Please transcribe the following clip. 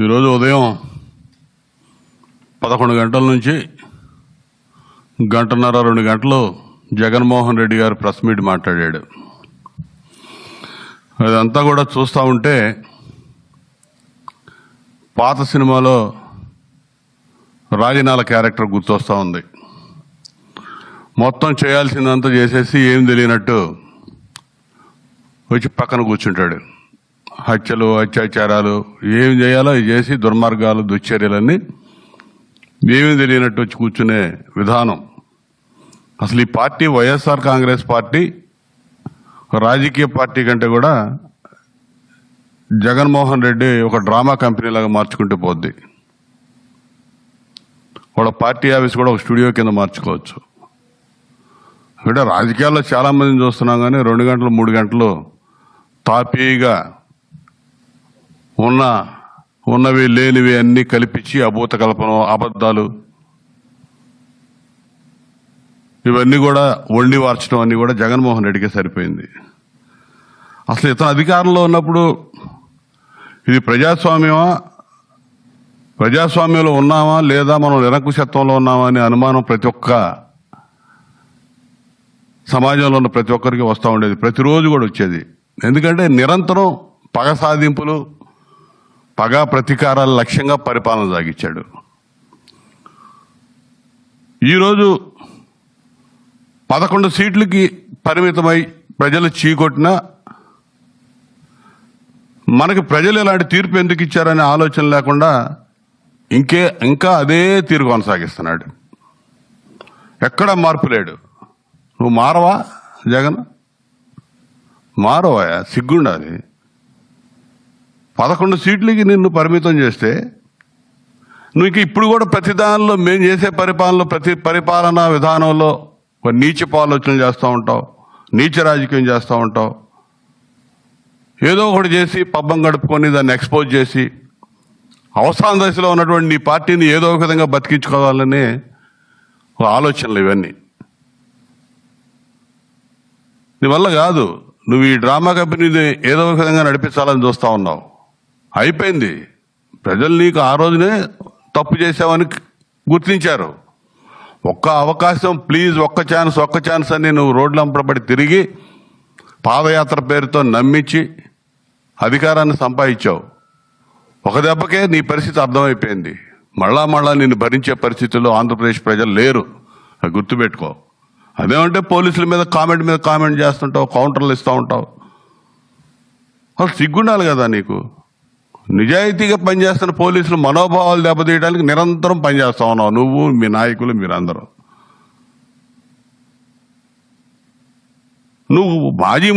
ఈరోజు ఉదయం 11 గంటల నుంచి గంటన్నర 2 గంటలు జగన్మోహన్ రెడ్డి గారు ప్రెస్ మీట్ మాట్లాడాడు. అదంతా కూడా చూస్తూ ఉంటే పాత సినిమాలో రాజనాల క్యారెక్టర్ గుర్తొస్తూ ఉంది. మొత్తం చేయాల్సిందంతా చేసేసి ఏం తెలియనట్టు వచ్చి పక్కన కూర్చుంటాడు. హత్యలు, అత్యాచారాలు ఏం చేయాలో అవి చేసి దుర్మార్గాలు, దుశ్చర్యలన్నీ ఏమీ తెలియనట్టు వచ్చి కూర్చునే విధానం. అసలు ఈ పార్టీ వైఎస్ఆర్ కాంగ్రెస్ పార్టీ రాజకీయ పార్టీ కంటే కూడా జగన్మోహన్ రెడ్డి ఒక డ్రామా కంపెనీలాగా మార్చుకుంటూ పోద్ది. వాళ్ళ పార్టీ ఆఫీస్ కూడా ఒక స్టూడియో కింద మార్చుకోవచ్చు. అంటే రాజకీయాల్లో చాలామందిని చూస్తున్నాం, కానీ 2 గంటలు 3 గంటలు తాపీగా ఉన్నవి లేనివి అన్నీ కల్పించి అభూత కల్పన, అబద్ధాలు ఇవన్నీ కూడా వండి వార్చడం అన్నీ కూడా జగన్మోహన్ రెడ్డికే సరిపోయింది. అసలు ఇతను అధికారంలో ఉన్నప్పుడు ఇది ప్రజాస్వామ్యమా, ప్రజాస్వామ్యంలో ఉన్నామా లేదా మనం నిరంకుశత్వంలో ఉన్నామా అనే అనుమానం ప్రతి ఒక్క సమాజంలో ఉన్న ప్రతి ఒక్కరికి వస్తూ ఉండేది. ప్రతిరోజు కూడా వచ్చేది. ఎందుకంటే నిరంతరం పగ సాధింపులు, పగ ప్రతీకారాల లక్ష్యంగా పరిపాలన సాగించాడు. ఈరోజు 11 సీట్లకి పరిమితమై ప్రజలు చీకొట్టినా మనకి ప్రజలు ఇలాంటి తీర్పు ఎందుకు ఇచ్చారనే ఆలోచన లేకుండా ఇంకా అదే తీరు కొనసాగిస్తున్నాడు. ఎక్కడా మార్పు లేడు. నువ్వు మారవా జగన్? మారవా? సిగ్గుండాలి. 11 సీట్లకి నిన్ను పరిమితం చేస్తే నువ్వు ఇప్పుడు కూడా ప్రతి దానిలో మేము చేసే పరిపాలనలో, ప్రతి పరిపాలనా విధానంలో నీచ ఆలోచనలు చేస్తూ ఉంటావు, నీచ రాజకీయం చేస్తూ ఉంటావు. ఏదో ఒకటి చేసి పబ్బం గడుపుకొని దాన్ని ఎక్స్పోజ్ చేసి అవసాన దశలో ఉన్నటువంటి నీ పార్టీని ఏదో ఒక విధంగా బతికించుకోవాలనే ఆలోచనలు ఇవన్నీ. నీ వల్ల కాదు. నువ్వు ఈ డ్రామా కంపెనీని ఏదో ఒక విధంగా నడిపించాలని చూస్తూ ఉన్నావు. అయిపోయింది. ప్రజలు నీకు ఆ రోజునే తప్పు చేసావని గుర్తించారు. ఒక్క అవకాశం ప్లీజ్, ఒక్క ఛాన్స్ అని నువ్వు రోడ్లంపబడి తిరిగి పాదయాత్ర పేరుతో నమ్మించి అధికారాన్ని సంపాదించావు. ఒక దెబ్బకే నీ పరిస్థితి అర్థమైపోయింది. మళ్ళా నిన్ను భరించే పరిస్థితుల్లో ఆంధ్రప్రదేశ్ ప్రజలు లేరు. అది గుర్తుపెట్టుకో. అదేమంటే పోలీసుల మీద కామెంట్ చేస్తుంటావు, కౌంటర్లు ఇస్తూ ఉంటావు. అసలు సిగ్గుండాలి కదా నీకు. నిజాయితీగా పనిచేస్తున్న పోలీసులు మనోభావాలు దెబ్బతీయడానికి నిరంతరం పనిచేస్తా ఉన్నావు నువ్వు, మీ నాయకులు, మీరందరూ. నువ్వు మాజీ